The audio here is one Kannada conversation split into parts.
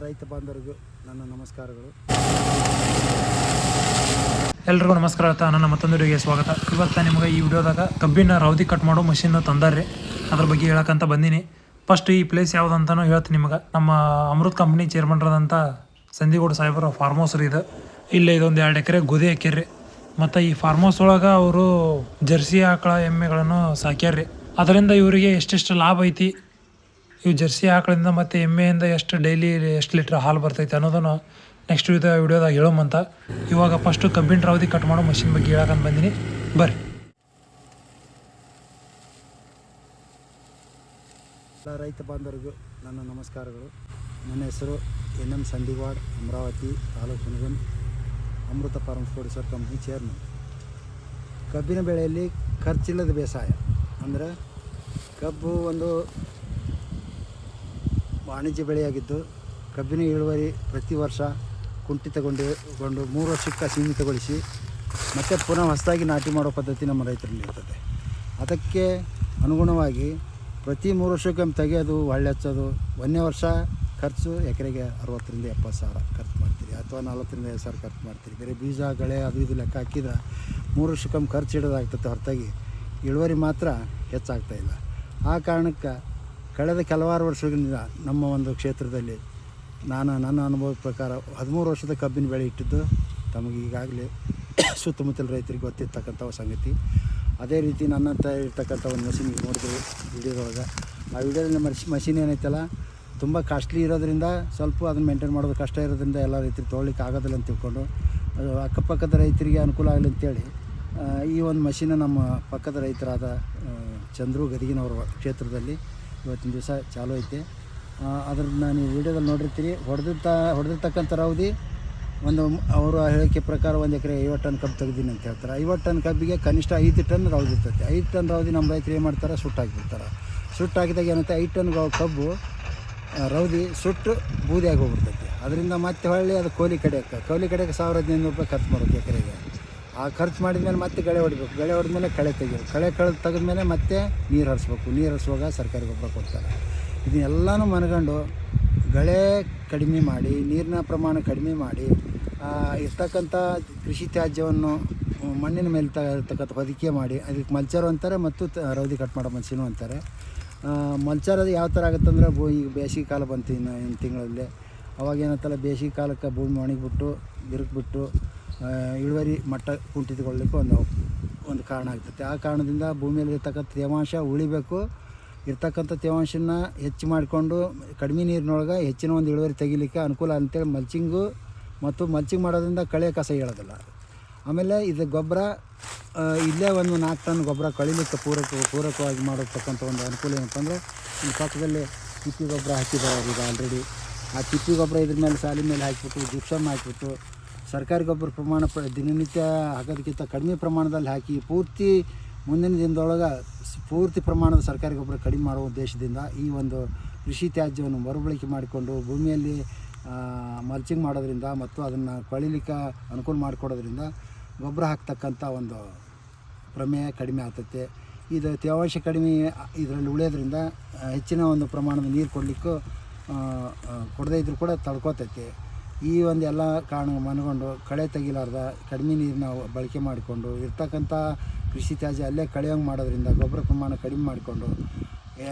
ರೈತ ಬಾಂಧವರಿಗೂ ನನ್ನ ನಮಸ್ಕಾರಗಳು. ಎಲ್ರಿಗೂ ನಮಸ್ಕಾರ. ನನ್ನ ಮತ್ತೊಂದು ವಿಡಿಯೋಗೆ ಸ್ವಾಗತ. ಇವತ್ತು ನಿಮಗೆ ಈ ವಿಡಿಯೋದಾಗ ಕಬ್ಬಿನ ರೌದಿ ಕಟ್ ಮಾಡೋ ಮಷಿನ್ ತಂದಾರ್ರಿ, ಅದ್ರ ಬಗ್ಗೆ ಹೇಳಕ್ಕಂತ ಬಂದೀನಿ. ಫಸ್ಟ್ ಈ ಪ್ಲೇಸ್ ಯಾವುದಂತನೂ ಹೇಳ್ತೀನಿ ನಿಮಗೆ. ನಮ್ಮ ಅಮೃತ್ ಕಂಪ್ನಿ ಚೇರ್ಮನ್ರಾದಂಥ ಸಂದಿಗೌಡ ಸಾಹೇಬರ ಫಾರ್ಮ್ ಹೌಸ್ ರೀ ಇದು. ಇಲ್ಲೇ ಇದೊಂದು 2 ಎಕರೆ ಗೋಧಿ ಹಾಕ್ಯಾರ್ರಿ. ಮತ್ತು ಈ ಫಾರ್ಮ್ ಹೌಸ್ ಒಳಗೆ ಅವರು ಜರ್ಸಿ ಆಕಳ ಎಮ್ಮೆಗಳನ್ನು ಸಾಕ್ಯಾರ್ರಿ. ಅದರಿಂದ ಇವರಿಗೆ ಎಷ್ಟೆಷ್ಟು ಲಾಭ ಐತಿ, ಇವು ಜರ್ಸಿ ಆಕಳಿಂದ ಮತ್ತು ಎಮ್ಮೆಯಿಂದ ಡೈಲಿ ಎಷ್ಟು ಲೀಟ್ರ್ ಹಾಲು ಬರ್ತೈತೆ ಅನ್ನೋದನ್ನು ನೆಕ್ಸ್ಟ್ ವಿಡಿಯೋದಾಗ ಹೇಳೋಮಂತ. ಇವಾಗ ಫಸ್ಟು ಕಬ್ಬಿನ ರೌದಿ ಕಟ್ ಮಾಡೋ ಮಷಿನ್ ಬಗ್ಗೆ ಹೇಳಕ್ಕಂತ ಬಂದೀನಿ, ಬರ್ರಿ. ರೈತ ಬಾಂಧವರಿಗೂ ನನ್ನ ನಮಸ್ಕಾರಗಳು. ನನ್ನ ಹೆಸರು NM ಸಂದಿವಾಡ್, ಅಮರಾವತಿ ತಾಲೂಕು ಹುನಗುಂದ, ಅಮೃತ ಫಾರ್ಮ್ಸ್ ಪ್ರೊಡ್ಯೂಸರ್ ಕಂಪ್ನಿ ಚೇರ್ಮನ್. ಕಬ್ಬಿನ ಬೆಳೆಯಲ್ಲಿ ಖರ್ಚಿಲ್ಲದ ಬೇಸಾಯ ಅಂದರೆ ಕಬ್ಬು ಒಂದು ವಾಣಿಜ್ಯ ಬೆಳೆಯಾಗಿದ್ದು ಕಬ್ಬಿನ ಇಳುವರಿ ಪ್ರತಿ ವರ್ಷ ಕುಂಠಿತಗೊಂಡು 3 ವರ್ಷಕ್ಕೆ ಸೀಮಿತಗೊಳಿಸಿ ಮತ್ತು ಪುನಃ ಹೊಸದಾಗಿ ನಾಟಿ ಮಾಡೋ ಪದ್ಧತಿ ನಮ್ಮ ರೈತರಲ್ಲಿ ಇರ್ತದೆ. ಅದಕ್ಕೆ ಅನುಗುಣವಾಗಿ ಪ್ರತಿ 3 ವರ್ಷಕ್ಕೊಮ್ಮೆ ತೆಗೆಯೋದು, ಒಳ್ಳೆ ಹಚ್ಚೋದು. 1ನೇ ವರ್ಷ ಖರ್ಚು ಎಕರೆಗೆ 60,000 ರಿಂದ 70,000 ಖರ್ಚು ಮಾಡ್ತೀರಿ, ಅಥವಾ 40,000 ರಿಂದ 50,000 ಖರ್ಚು ಮಾಡ್ತೀರಿ. ಬೇರೆ ಬೀಜ ಗಳೆ ಅದು ಇದು ಲೆಕ್ಕ ಹಾಕಿದ್ರೆ 3 ವರ್ಷಕ್ಕೊಮ್ಮೆ ಖರ್ಚು ಇಡೋದಾಗ್ತದೆ, ಹೊರತಾಗಿ ಇಳುವರಿ ಮಾತ್ರ ಹೆಚ್ಚಾಗ್ತಾಯಿಲ್ಲ. ಆ ಕಾರಣಕ್ಕೆ ಕಳೆದ ಕೆಲವಾರು ವರ್ಷಗಳಿಂದ ನಮ್ಮ ಒಂದು ಕ್ಷೇತ್ರದಲ್ಲಿ ನನ್ನ ಅನುಭವದ ಪ್ರಕಾರ 13 ವರ್ಷದ ಕಬ್ಬಿನ ಬೆಳೆ ಇಟ್ಟಿದ್ದು ತಮಗೆ ಈಗಾಗಲೇ ಸುತ್ತಮುತ್ತಲ ರೈತರಿಗೆ ಗೊತ್ತಿರ್ತಕ್ಕಂಥ ಸಂಗತಿ. ಅದೇ ರೀತಿ ನನ್ನಂತ ಇರ್ತಕ್ಕಂಥ ಒಂದು ಮಷಿನ್ ನೋಡಿದ್ವಿ ವಿಡಿಯೋದೊಳಗೆ. ಆ ವಿಡಿಯೋದಲ್ಲಿ ಮಷಿನ್ ಏನೈತಲ್ಲ ತುಂಬ ಕಾಸ್ಟ್ಲಿ ಇರೋದ್ರಿಂದ ಸ್ವಲ್ಪ ಅದನ್ನು ಮೇಂಟೈನ್ ಮಾಡೋದು ಕಷ್ಟ ಇರೋದ್ರಿಂದ ಎಲ್ಲ ರೈತರಿಗೆ ತೊಗೊಳ್ಳಿಕ್ಕೆ ಆಗೋದಿಲ್ಲ ಅಂತ ತಿಳ್ಕೊಂಡು ಅಕ್ಕಪಕ್ಕದ ರೈತರಿಗೆ ಅನುಕೂಲ ಆಗಲಿ ಅಂತೇಳಿ ಈ ಒಂದು ಮಷಿನ ನಮ್ಮ ಪಕ್ಕದ ರೈತರಾದ ಚಂದ್ರು ಗದಗಿನವರ ಕ್ಷೇತ್ರದಲ್ಲಿ ಇವತ್ತಿನ ದಿವಸ ಚಾಲೂ ಐತೆ. ಅದ್ರನ್ನ ನೀವು ವೀಡಿಯೋದಲ್ಲಿ ನೋಡಿರ್ತೀರಿ. ಹೊಡೆದಿರ್ತಕ್ಕಂಥ ರೌದಿ ಒಂದು ಅವರು ಹೇಳಿಕೆ ಪ್ರಕಾರ 1 ಎಕರೆ 50 ಟನ್ ಕಬ್ಬು ತೆಗ್ದೀನಿ ಅಂತ ಹೇಳ್ತಾರೆ. 50 ಟನ್ ಕಬ್ಬಿಗೆ ಕನಿಷ್ಠ 5 ಟನ್ ರೌದಿ ಇರ್ತೈತೆ. 5 ಟನ್ ರೌದಿ ನಮ್ಮ ರೈತರು ಏನು ಮಾಡ್ತಾರೆ, ಸುಟ್ಟಾಕಿಬಿಡ್ತಾರೆ. ಸುಟ್ಟಾಕಿದಾಗ ಏನಂತೆ 5 ಟನ್ ಕಬ್ಬು ರೌದಿ ಸುಟ್ಟು ಬೂದಿಯಾಗಿ ಹೋಗ್ಬಿಡ್ತೈತೆ. ಅದರಿಂದ ಮತ್ತೆ ಹೊಳ್ಳಿ ಅದು ಕೋಲಿ ಕಡಿಯೋಕ್ಕೆ 1,500 ರೂಪಾಯಿ ಖರ್ಚು ಮಾಡೋದು ಎಕರೆಗೆ. ಆ ಖರ್ಚು ಮಾಡಿದ್ಮೇಲೆ ಮತ್ತೆ ಗಳೆ ಹೊಡಿಬೇಕು. ಗಳೆ ಹೊಡೆದ್ಮೇಲೆ ಕಳೆ ತೆಗೆದ್ಮೇಲೆ ಮತ್ತೆ ನೀರು ಹರಿಸ್ಬೇಕು. ನೀರು ಹರಿಸುವಾಗ ಸರ್ಕಾರಿ ಗೊಬ್ಬರ ಕೊಡ್ತಾರೆ. ಇದನ್ನೆಲ್ಲನೂ ಮನಗಂಡು ಗಳೆ ಕಡಿಮೆ ಮಾಡಿ, ನೀರಿನ ಪ್ರಮಾಣ ಕಡಿಮೆ ಮಾಡಿ, ಇರ್ತಕ್ಕಂಥ ಕೃಷಿ ತ್ಯಾಜ್ಯವನ್ನು ಮಣ್ಣಿನ ಮೇಲೆ ಇರ್ತಕ್ಕಂಥ ಹೊದಿಕೆ ಮಾಡಿ ಅದಕ್ಕೆ ಮಲ್ಚರು ಅಂತಾರೆ ಮತ್ತು ರೌದಿ ಕಟ್ ಮಾಡೋ ಮಷೀನು ಅಂತಾರೆ. ಮಲ್ಚರ್ ಅದು ಯಾವ ಥರ ಆಗುತ್ತಂದ್ರೆ ಈಗ ಬೇಸಿಗೆ ಕಾಲ ಬಂತು ಇನ್ನು ತಿಂಗಳಲ್ಲಿ. ಅವಾಗ ಏನಂತಲ್ಲ, ಬೇಸಿಗೆ ಕಾಲಕ್ಕೆ ಭೂಮಿ ಒಣಗಿಬಿಟ್ಟು ಬಿರುಕ್ಬಿಟ್ಟು ಇಳುವರಿ ಮಟ್ಟ ಕುಂಠಿತಗೊಳ್ಳಲಿಕ್ಕೆ ಒಂದು ಕಾರಣ ಆಗ್ತೈತೆ. ಆ ಕಾರಣದಿಂದ ಭೂಮಿಯಲ್ಲಿ ಇರ್ತಕ್ಕಂಥ ತೇವಾಂಶ ಉಳಿಬೇಕು. ಇರ್ತಕ್ಕಂಥ ತೇವಾಂಶನ ಹೆಚ್ಚು ಮಾಡಿಕೊಂಡು ಕಡಿಮೆ ನೀರಿನೊಳಗೆ ಹೆಚ್ಚಿನ ಒಂದು ಇಳುವರಿ ತೆಗಿಲಿಕ್ಕೆ ಅನುಕೂಲ ಅಂತೇಳಿ ಮಲ್ಚಿಂಗ್ ಮಾಡೋದ್ರಿಂದ ಕಳೆ ಕಸ ಹೇಳೋದಿಲ್ಲ. ಆಮೇಲೆ ಇದು ಗೊಬ್ಬರ ಇಲ್ಲೇ ಒಂದು 4 ಟನ್ ಗೊಬ್ಬರ ಕಳಿಲಿಕ್ಕೆ ಪೂರಕವಾಗಿ ಮಾಡತಕ್ಕಂಥ ಒಂದು ಅನುಕೂಲ ಏನಪ್ಪ ಅಂದರೆ, ಈ ಪಕ್ಕದಲ್ಲಿ ತಿಪ್ಪಿ ಗೊಬ್ಬರ ಹಾಕಿದ್ದಾರೆ ಈಗ ಆಲ್ರೆಡಿ. ಆ ತಿಪ್ಪಿ ಗೊಬ್ಬರ ಇದ್ರ ಮೇಲೆ ಸಾಲಿನ ಮೇಲೆ ಹಾಕಿಬಿಟ್ಟು ಜಿಪ್ಸಮ್ ಹಾಕಿಬಿಟ್ಟು ಸರ್ಕಾರಿ ಗೊಬ್ಬರ ಪ್ರಮಾಣ ದಿನನಿತ್ಯ ಹಾಕೋದಕ್ಕಿಂತ ಕಡಿಮೆ ಪ್ರಮಾಣದಲ್ಲಿ ಹಾಕಿ ಮುಂದಿನ ದಿನದೊಳಗೆ ಪೂರ್ತಿ ಪ್ರಮಾಣದ ಸರ್ಕಾರಿ ಗೊಬ್ಬರ ಕಡಿಮೆ ಮಾಡುವ ಉದ್ದೇಶದಿಂದ ಈ ಒಂದು ಕೃಷಿ ತ್ಯಾಜ್ಯವನ್ನು ಮರುಬಳಕೆ ಮಾಡಿಕೊಂಡು ಭೂಮಿಯಲ್ಲಿ ಮಲ್ಚಿಂಗ್ ಮಾಡೋದ್ರಿಂದ ಮತ್ತು ಅದನ್ನು ಕೊಳಿಲಿಕ್ಕೆ ಅನುಕೂಲ ಮಾಡಿಕೊಡೋದ್ರಿಂದ ಗೊಬ್ಬರ ಹಾಕ್ತಕ್ಕಂಥ ಒಂದು ಪ್ರಮೇಯ ಕಡಿಮೆ ಆಗ್ತೈತೆ. ಇದು ತೇವಾಂಶ ಕಡಿಮೆ ಇದರಲ್ಲಿ ಉಳಿಯೋದ್ರಿಂದ ಹೆಚ್ಚಿನ ಒಂದು ಪ್ರಮಾಣದ ನೀರು ಕೊಡಲಿಕ್ಕೂ ಕೊಡದೇ ಇದ್ರೂ ಕೂಡ ತಡ್ಕೋತೈತೆ. ಈ ಒಂದು ಎಲ್ಲ ಕಾರಣ ಮನಗೊಂಡು ಕಳೆ ತೆಗಿಲಾರ್ದ ಕಡಿಮೆ ನೀರನ್ನ ಬಳಕೆ ಮಾಡಿಕೊಂಡು ಇರ್ತಕ್ಕಂಥ ಕೃಷಿ ತ್ಯಾಜ್ಯ ಅಲ್ಲೇ ಕಳೆಯೋಂಗೆ ಮಾಡೋದ್ರಿಂದ ಗೊಬ್ಬರ ಪ್ರಮಾಣ ಕಡಿಮೆ ಮಾಡಿಕೊಂಡು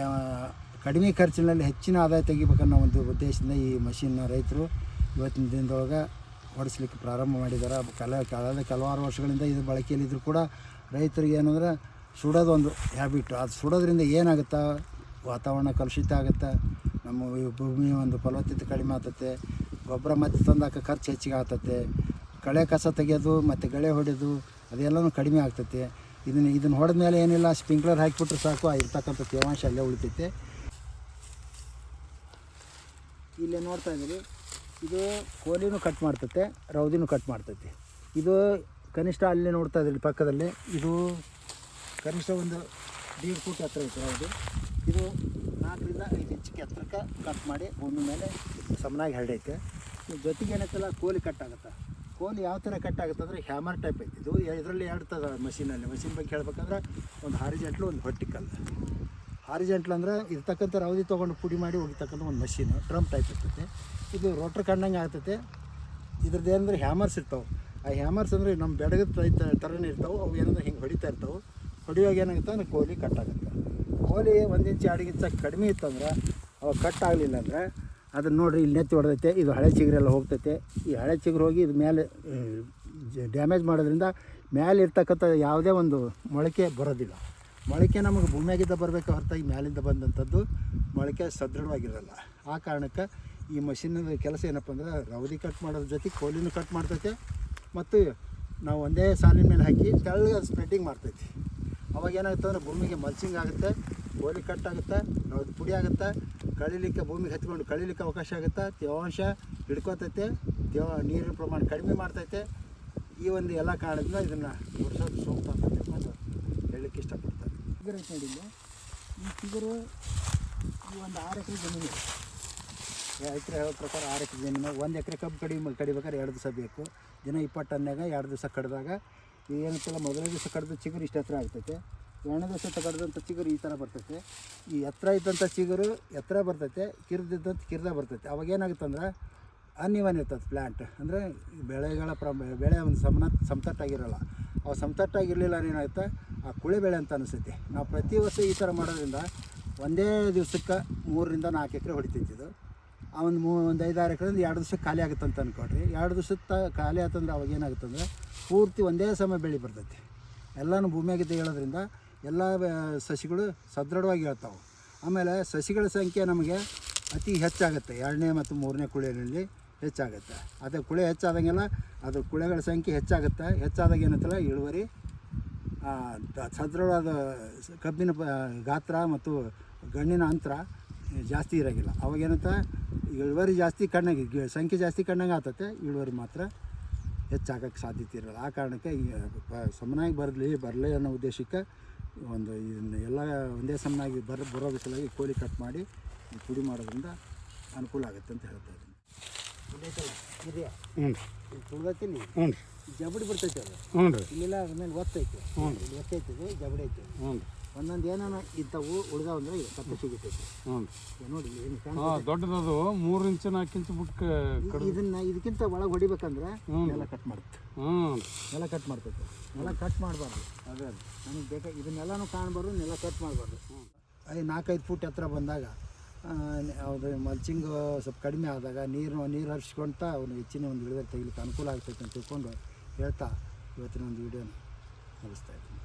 ಕಡಿಮೆ ಖರ್ಚಿನಲ್ಲಿ ಹೆಚ್ಚಿನ ಆದಾಯ ತೆಗಿಬೇಕನ್ನೋ ಒಂದು ಉದ್ದೇಶದಿಂದ ಈ ಮಷಿನ್ನ ರೈತರು ಇವತ್ತಿನ ದಿನದೊಳಗೆ ಹೊಡಿಸ್ಲಿಕ್ಕೆ ಪ್ರಾರಂಭ ಮಾಡಿದ್ದಾರೆ. ಕಳೆದ ಕೆಲವಾರು ವರ್ಷಗಳಿಂದ ಇದು ಬಳಕೆಯಲ್ಲಿದ್ದರೂ ಕೂಡ ರೈತರಿಗೆ ಏನಂದ್ರೆ ಸುಡೋದು ಒಂದು ಹ್ಯಾಬಿಟ್ಟು. ಅದು ಸುಡೋದ್ರಿಂದ ಏನಾಗುತ್ತೆ, ವಾತಾವರಣ ಕಲುಷಿತ ಆಗುತ್ತೆ, ನಮ್ಮ ಭೂಮಿ ಒಂದು ಫಲವತ್ತತೆ ಕಡಿಮೆ ಆಗ್ತತೆ, ಗೊಬ್ಬರ ಮತ್ತೆ ತಂದಾಕ ಖರ್ಚು ಹೆಚ್ಚಿಗೆ ಆಗ್ತತೆ, ಕಳೆ ಕಸ ತೆಗೆಯೋದು ಮತ್ತು ಗಳೆ ಹೊಡೆಯೋದು ಅದೆಲ್ಲವೂ ಕಡಿಮೆ ಆಗ್ತೈತೆ. ಇದನ್ನು ಹೊಡೆದ ಮೇಲೆ ಏನಿಲ್ಲ, ಸ್ಪ್ರಿಂಕ್ಲರ್ ಹಾಕಿಬಿಟ್ರೆ ಸಾಕು, ಇರ್ತಕ್ಕಂಥ ತೇವಾಂಶ ಅಲ್ಲೇ ಉಳಿತೈತೆ. ಇಲ್ಲೇ ನೋಡ್ತಾ ಇದ್ದೀರಿ, ಇದು ಕೋಲಿನೂ ಕಟ್ ಮಾಡ್ತೈತೆ, ರೌದಿನೂ ಕಟ್ ಮಾಡ್ತೈತೆ. ಇದು ಕನಿಷ್ಠ ಅಲ್ಲೇ ನೋಡ್ತಾ ಇದ್ದೀರಿ ಪಕ್ಕದಲ್ಲಿ, ಇದು ಕನಿಷ್ಠ ಒಂದು 1.5 ಫೂಟ್ ಎತ್ತರ ಐತೆ ರೌದಿ. ಇದು 4 ರಿಂದ 5 ಇಂಚಿಗೆ ಎತ್ತರಕ್ಕೆ ಕಟ್ ಮಾಡಿ ಭೂಮಿ ಮೇಲೆ ಸಮನಾಗಿ ಹರಡೈತೆ. ಜೊತೆಗೆ ಏನೈತಲ್ಲ, ಕೋಲಿ ಕಟ್ ಆಗುತ್ತೆ. ಕೋಲಿ ಯಾವ ಥರ ಕಟ್ ಆಗುತ್ತೆ ಅಂದರೆ ಹ್ಯಾಮರ್ ಟೈಪ್ ಐತಿ. ಇದು ಇದರಲ್ಲಿ 2 ಥರ ಮಷೀನ್ ಬಗ್ಗೆ ಹೇಳ್ಬೇಕಂದ್ರೆ, ಒಂದು ಹಾರಿಜೆಂಟ್ಲು, ಒಂದು ವರ್ಟಿಕಲ್. ಹಾರಿಜೆಂಟ್ಲ್ ಅಂದರೆ ಇರ್ತಕ್ಕಂಥ ರವದಿ ತೊಗೊಂಡು ಪುಡಿ ಮಾಡಿ ಹೋಗಿರ್ತಕ್ಕಂಥ ಒಂದು ಮಷೀನು ಡ್ರಮ್ ಟೈಪ್ ಇರ್ತೈತೆ. ಇದು ರೋಟ್ರ್ ಕಂಡಂಗೆ ಆಗ್ತೈತೆ. ಇದ್ರದ್ದು ಏನಂದ್ರೆ ಹ್ಯಾಮರ್ಸ್ ಇರ್ತಾವೆ. ಆ ಹ್ಯಾಮರ್ಸ್ ಅಂದರೆ ನಮ್ಮ ಬೆಡಗದ ಥರನೇ ಇರ್ತಾವೆ. ಅವು ಏನಂದ್ರೆ ಹಿಂಗೆ ಹೊಡಿತಾ ಇರ್ತಾವೆ. ಹೊಡಿಯುವಾಗ ಏನಾಗುತ್ತೆ ಅಂದರೆ ಕೋಲಿ ಕಟ್ಟಾಗುತ್ತೆ. ಕೋಲಿ 1 ಇಂಚ್ 2 ಇಂಚ್ ಕಡಿಮೆ ಇತ್ತಂದ್ರೆ ಅವಾಗ ಕಟ್ ಆಗಲಿಲ್ಲ ಅಂದರೆ ಅದನ್ನು ನೋಡಿರಿ ಇಲ್ಲಿ ನೆತ್ತಿ ಹೊಡೆದೈತೆ. ಇದು ಹಳೆ ಚಿಗುರೆಲ್ಲ ಹೋಗ್ತೈತೆ. ಈ ಹಳೆ ಚಿಗುರು ಹೋಗಿ ಇದು ಮೇಲೆ ಡ್ಯಾಮೇಜ್ ಮಾಡೋದ್ರಿಂದ ಮೇಲೆ ಇರ್ತಕ್ಕಂಥ ಯಾವುದೇ ಒಂದು ಮೊಳಕೆ ಬರೋದಿಲ್ಲ. ಮೊಳಕೆ ನಮಗೆ ಭೂಮಿಯಾಗಿದ್ದ ಬರಬೇಕು ಹೊರತಾಗಿ ಮ್ಯಾಲಿಂದ ಬಂದಂಥದ್ದು ಮೊಳಕೆ ಸದೃಢವಾಗಿರಲ್ಲ. ಆ ಕಾರಣಕ್ಕೆ ಈ ಮಷಿನದ ಕೆಲಸ ಏನಪ್ಪ ಅಂದ್ರೆ ರವದಿ ಕಟ್ ಮಾಡೋದ್ರ ಜೊತೆ ಕೋಲಿನೂ ಕಟ್ ಮಾಡ್ತೈತೆ ಮತ್ತು ನಾವು ಒಂದೇ ಸಾಲಿನ ಮೇಲೆ ಹಾಕಿ ತೆಳ್ಳಗೆ ಸ್ಪ್ರೆಡ್ಡಿಂಗ್ ಮಾಡ್ತೈತಿ. ಅವಾಗ ಏನಾಗುತ್ತೆ ಅಂದರೆ ಭೂಮಿಗೆ ಮಲ್ಚಿಂಗ್ ಆಗುತ್ತೆ, ಕೋಲಿ ಕಟ್ ಆಗುತ್ತೆ, ರವದಿ ಪುಡಿ ಆಗುತ್ತೆ, ಕಳೀಲಿಕ್ಕೆ ಭೂಮಿಗೆ ಹಚ್ಕೊಂಡು ಕಳೀಲಿಕ್ಕೆ ಅವಕಾಶ ಆಗುತ್ತೆ, ತೇವಾಂಶ ಹಿಡ್ಕೋತೈತೆ, ನೀರಿನ ಪ್ರಮಾಣ ಕಡಿಮೆ ಮಾಡ್ತೈತೆ. ಈ ಒಂದು ಎಲ್ಲ ಕಾರಣದಿಂದ ಇದನ್ನು ವರ್ಷದ ಸೂಕ್ತ ಅಂತ ತಿಳ್ಕೊಂಡು ಹೇಳಲಿಕ್ಕೆ ಇಷ್ಟಪಡ್ತಾರೆ. ಚಿಗುರು ಐತೆ ನೋಡಿ, ಈ ಚಿಗುರು ಈ ಒಂದು 6 ಎಕರೆ ಜಮೀನು, ರೈತರು ಹೇಳೋ ಪ್ರಕಾರ 6 ಎಕರೆ ಜಮೀನು. 1 ಎಕರೆ ಕಬ್ಬು ಕಡಿಬೇಕಾದ್ರೆ 2 ದಿವಸ ಬೇಕು. ದಿನ 20 ಟನ್ಯಾಗ 2 ದಿವಸ ಕಡ್ದಾಗ ಏನಂತಲ್ಲ, ಮೊದಲನೇ ದಿವಸ ಕಡ್ದು ಚಿಗುರು ಇಷ್ಟು ಎತ್ತರ ಆಗ್ತೈತೆ. 2ನೇ ದಿವಸ ಕಡ್ದಂಥ ಚಿಗುರು ಈ ಥರ ಬರ್ತೈತೆ. ಈ ಎತ್ತರ ಇದ್ದಂಥ ಚಿಗುರು ಎತ್ತರ ಬರ್ತೈತೆ, ಕಿರ್ದಿದ್ದಂಥ ಕಿರ್ದ ಬರ್ತೈತೆ. ಅವಾಗ ಏನಾಗುತ್ತೆ ಅಂದ್ರೆ ಅನ್ಇವನ್ ಇರ್ತದೆ ಪ್ಲ್ಯಾಂಟ್. ಅಂದರೆ ಬೆಳೆಗಳ ಬೆಳೆ ಒಂದು ಸಮತಟ್ಟಾಗಿರೋಲ್ಲ. ಅವು ಸಮತಟ್ಟಾಗಿರಲಿಲ್ಲ ಏನಾಗುತ್ತೆ, ಆ ಕುಳೆ ಬೆಳೆ ಅಂತ ಅನಿಸುತ್ತೆ. ನಾವು ಪ್ರತಿ ವರ್ಷ ಈ ಥರ ಮಾಡೋದ್ರಿಂದ ಒಂದೇ ದಿವ್ಸಕ್ಕೆ 3 ರಿಂದ 4 ಎಕರೆ ಹೊಡಿತೈತಿ. ಇದು ಒಂದು 5-6 ಎಕರೆಯಿಂದ 2 ದಿವ್ಸಕ್ಕೆ ಖಾಲಿ ಆಗುತ್ತೆ ಅಂತ ಅಂದ್ಕೊಡ್ರಿ. 2 ದಿವ್ಸಕ್ಕೆ ಖಾಲಿ ಆಯ್ತಂದ್ರೆ ಅವಾಗ ಏನಾಗುತ್ತೆ ಅಂದರೆ ಪೂರ್ತಿ ಒಂದೇ ಸಮಯ ಬೆಳೆ ಬರ್ತೈತಿ. ಎಲ್ಲನೂ ಭೂಮಿಯಾಗಿದ್ದ ಹೇಳೋದ್ರಿಂದ ಎಲ್ಲ ಸಸಿಗಳು ಸದೃಢವಾಗಿ ಹೇಳ್ತಾವೆ. ಆಮೇಲೆ ಸಸಿಗಳ ಸಂಖ್ಯೆ ನಮಗೆ ಅತಿ ಹೆಚ್ಚಾಗುತ್ತೆ. 2ನೇ ಮತ್ತು 3ನೇ ಕುಳೆಯಲ್ಲಿ ಹೆಚ್ಚಾಗುತ್ತೆ. ಅದೇ ಕುಳೆ ಹೆಚ್ಚಾದಂಗೆಲ್ಲ ಅದು ಕುಳೆಗಳ ಸಂಖ್ಯೆ ಹೆಚ್ಚಾಗುತ್ತೆ. ಹೆಚ್ಚಾದಾಗ ಏನಂತಲ್ಲ ಇಳುವರಿ ಸದೃಢವಾದ ಕಬ್ಬಿನ ಗಾತ್ರ ಮತ್ತು ಗಣ್ಣಿನ ಅಂತರ ಜಾಸ್ತಿ ಇರೋಂಗಿಲ್ಲ. ಅವಾಗೇನಂತ ಇಳುವರಿ ಜಾಸ್ತಿ ಕಣ್ಣಾಗಿ ಸಂಖ್ಯೆ ಜಾಸ್ತಿ ಕಣ್ಣಂಗೆ ಆಗ್ತೈತೆ, ಇಳುವರಿ ಮಾತ್ರ ಹೆಚ್ಚಾಗೋಕ್ಕೆ ಸಾಧ್ಯತೆ ಇರೋಲ್ಲ. ಆ ಕಾರಣಕ್ಕೆ ಸಮನಾಗಿ ಬರಲಿ ಅನ್ನೋ ಉದ್ದೇಶಕ್ಕೆ ಒಂದು ಇದನ್ನು ಎಲ್ಲ ಒಂದೇ ಸಮನಾಗಿ ಬರೋದ್ರ ಸಲುವಾಗಿ ಕೋಲಿ ಕಟ್ ಮಾಡಿ ಪುಡಿ ಮಾಡೋದ್ರಿಂದ ಅನುಕೂಲ ಆಗುತ್ತೆ ಅಂತ ಹೇಳ್ತಾ ಇದ್ದೀನಿ. ಇದೆಯಾ? ಹ್ಞೂ ರೀ. ತುಳ್ದೈತಿ ನೀ? ಹ್ಞೂ ರೀ. ಜಬಡಿ ಬರ್ತೈತೆ ಅದು. ಹ್ಞೂ ರೀ. ಇಲ್ಲೆಲ್ಲ ಆಮೇಲೆ ಒತ್ತೈತೆ. ಹ್ಞೂ ರೀ. ಇಲ್ಲಿ ಒತ್ತೈತೆ, ಜಬಡಿ ಐತೆ. ಹ್ಞೂ ರೀ. ಒಂದೊಂದು ಏನಾನ ಇದ್ದವು ಉಳ್ದಾವ ಅಂದರೆ ಇದು ಕತ್ತೆ ಸಿಗುತ್ತೈತಿ. ಹ್ಞೂ ರೀ. ನೋಡಿ ಏನು ದೊಡ್ಡದದು 3 ಇಂಚ್ 4 ಇಂಚ್ ಬಿಟ್ಟು ಇದನ್ನು ಇದಕ್ಕಿಂತ ಒಳಗೆ ಹೊಡಿಬೇಕಂದ್ರೆ ಎಲ್ಲ ಕಟ್ ಮಾಡುತ್ತೆ. ಎಲ್ಲ ಕಟ್ ಮಾಡ್ತೈತೆ. ನೆಲ ಕಟ್ ಮಾಡಬಾರ್ದು. ಅದೇ ನನಗೆ ಬೇಕಾಗಿ ಇದನ್ನೆಲ್ಲನೂ ಕಾಣಬಾರ್ದು, ನೆಲ ಕಟ್ ಮಾಡಬಾರ್ದು. 4-5 ಫೂಟ್ ಎತ್ತರ ಬಂದಾಗ ಅದು ಮಲ್ಚಿಂಗ್ ಸ್ವಲ್ಪ ಕಡಿಮೆ ಆದಾಗ ನೀರು ಹರಿಸ್ಕೊಳ್ತಾ ಅವನು ಹೆಚ್ಚಿನ ಒಂದು ಇಳುವರಿ ತೆಗಿಲಿಕ್ಕೆ ಅನುಕೂಲ ಆಗ್ತೈತೆ ಅಂತ ತಿಳ್ಕೊಂಡು ಹೇಳ್ತಾ ಇವತ್ತಿನ ಒಂದು ವೀಡಿಯೋನ ಮುಗಿಸ್ತಾ ಇದ್ದೀನಿ.